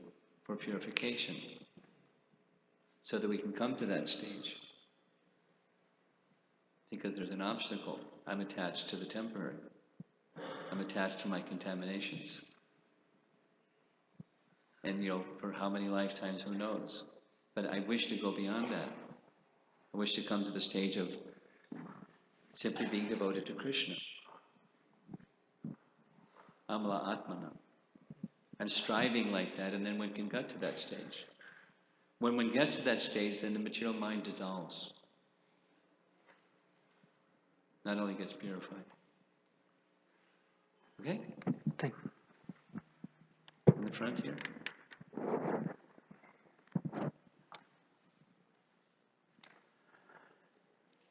Speaker 1: for purification so that we can come to that stage. Because there's an obstacle. I'm attached to the temporary. I'm attached to my contaminations. And for how many lifetimes, who knows? But I wish to go beyond that. I wish to come to the stage of simply being devoted to Krishna. Amala Atmana. I'm striving like that, and then one can get to that stage. When one gets to that stage, then the material mind dissolves. Not only gets purified. Okay?
Speaker 4: thank you.
Speaker 1: In the front here.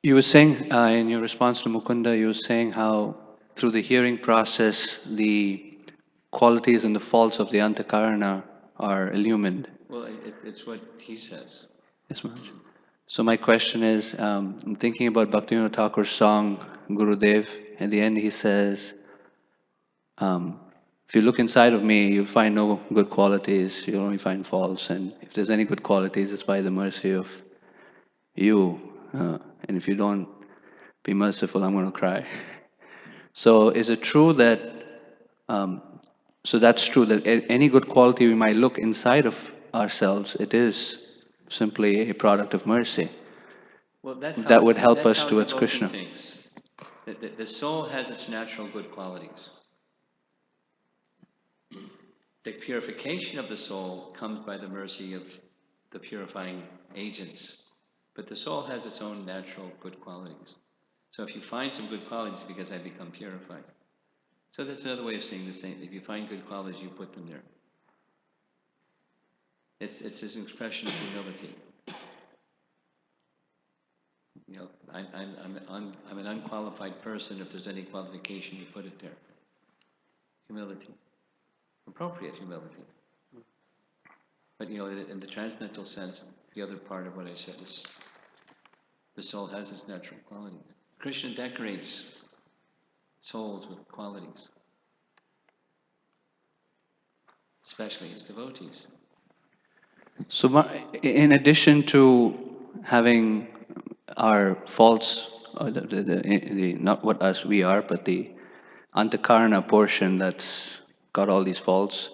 Speaker 5: You were saying, in your response to Mukunda, you were saying how through the hearing process, the qualities and the faults of the antakarana are illumined.
Speaker 1: Well, it's what he says.
Speaker 5: Yes, Maharaj. So my question is, I'm thinking about Bhaktivinoda Thakur's song, Gurudev. At the end he says, if you look inside of me, you'll find no good qualities, you'll only find faults. And if there's any good qualities, it's by the mercy of you. And if you don't be merciful, I'm going to cry. So is it true that, so that's true that any good quality we might look inside of ourselves, it is simply a product of mercy.
Speaker 1: Well,
Speaker 5: That would help us
Speaker 1: how
Speaker 5: towards
Speaker 1: devotee
Speaker 5: Krishna.
Speaker 1: thinks. The soul has its natural good qualities. The purification of the soul comes by the mercy of the purifying agents. But the soul has its own natural good qualities. So if you find some good qualities, because I become purified. So that's another way of saying the same. If you find good qualities, you put them there. It's an expression of humility. You know, I'm an unqualified person. If there's any qualification, you put it there. Humility, appropriate humility. But you know, in the transcendental sense, the other part of what I said is the soul has its natural qualities. Krishna decorates souls with qualities, especially his devotees.
Speaker 5: So, in addition to having our faults, or not what us we are, but the antakarana portion that's got all these faults,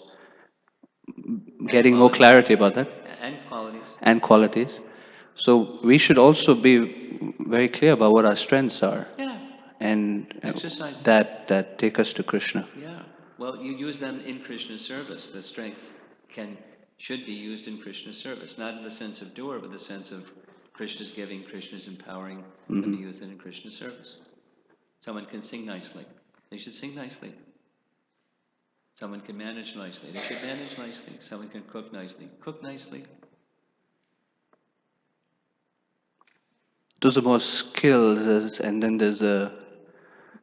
Speaker 5: getting more clarity about that,
Speaker 1: And qualities.
Speaker 5: and qualities. So we should also be very clear about what our strengths are,
Speaker 1: Yeah,
Speaker 5: and
Speaker 1: exercise
Speaker 5: that take us to Krishna.
Speaker 1: yeah. Well, you use them in Krishna's service. The strength should be used in Krishna's service, not in the sense of doer, but the sense of Krishna's giving, Krishna's empowering, and be used in Krishna's service. Someone can sing nicely. They should sing nicely. Someone can manage nicely. They should manage nicely. Someone can cook nicely. Cook nicely.
Speaker 5: Those are more skills, and then there's a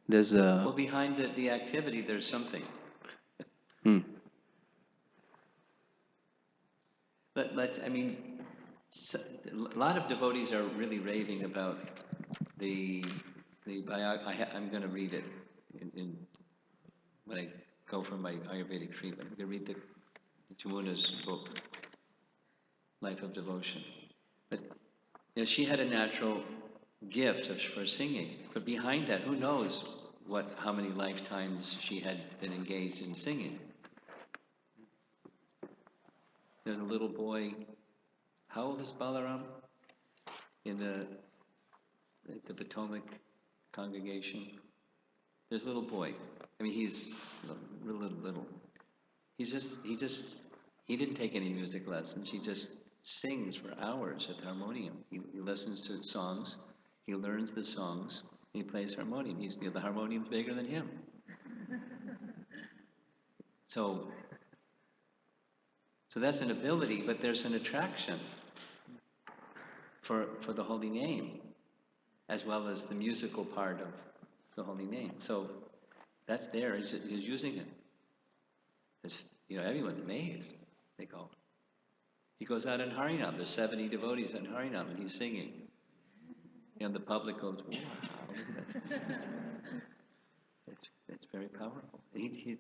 Speaker 1: Well, behind the activity, there's something.
Speaker 5: hmm.
Speaker 1: But I mean, a lot of devotees are really raving about I'm going to read it when I go for my Ayurvedic treatment. I'm going to read the Jamuna's book, Life of Devotion. But you know, she had a natural gift for singing. But behind that, who knows how many lifetimes she had been engaged in singing. There's a little boy. How old is Balaram? In the Potomac congregation. There's a little boy. I mean, he's little. He didn't take any music lessons. He just sings for hours at the harmonium. He listens to songs. He learns the songs. And he plays harmonium. The harmonium's bigger than him. So that's an ability, but there's an attraction for the holy name, as well as the musical part of the holy name. So that's there. He's using it. Everyone's amazed. They go. He goes out in Harinam. There's 70 devotees in Harinam, and he's singing. And the public goes, wow, look at that. It's very powerful. He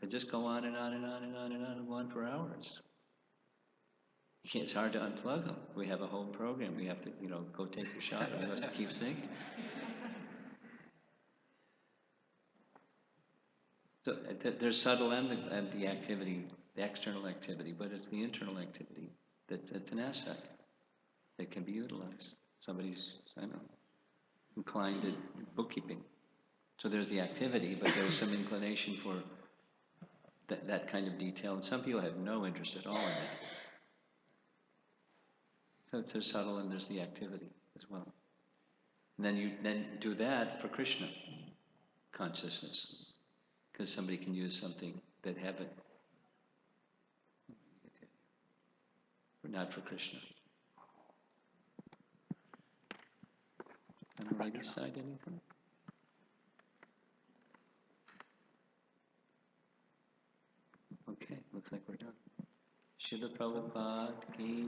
Speaker 1: they just go on and on and on and on and on and on for hours. It's hard to unplug them. We have a whole program. We have to, go take your shot, or we have to keep singing. So there's subtle and the activity, the external activity, but it's the internal activity that's an asset that can be utilized. Somebody's, inclined to bookkeeping. So there's the activity, but there's some inclination for that kind of detail, and some people have no interest at all in that. So there's subtle and there's the activity as well. And then you do that for Krishna consciousness, because somebody can use something that haven't, but not for Krishna. On the right side, anything? Okay, looks like we're done. Srila Prabhupada ki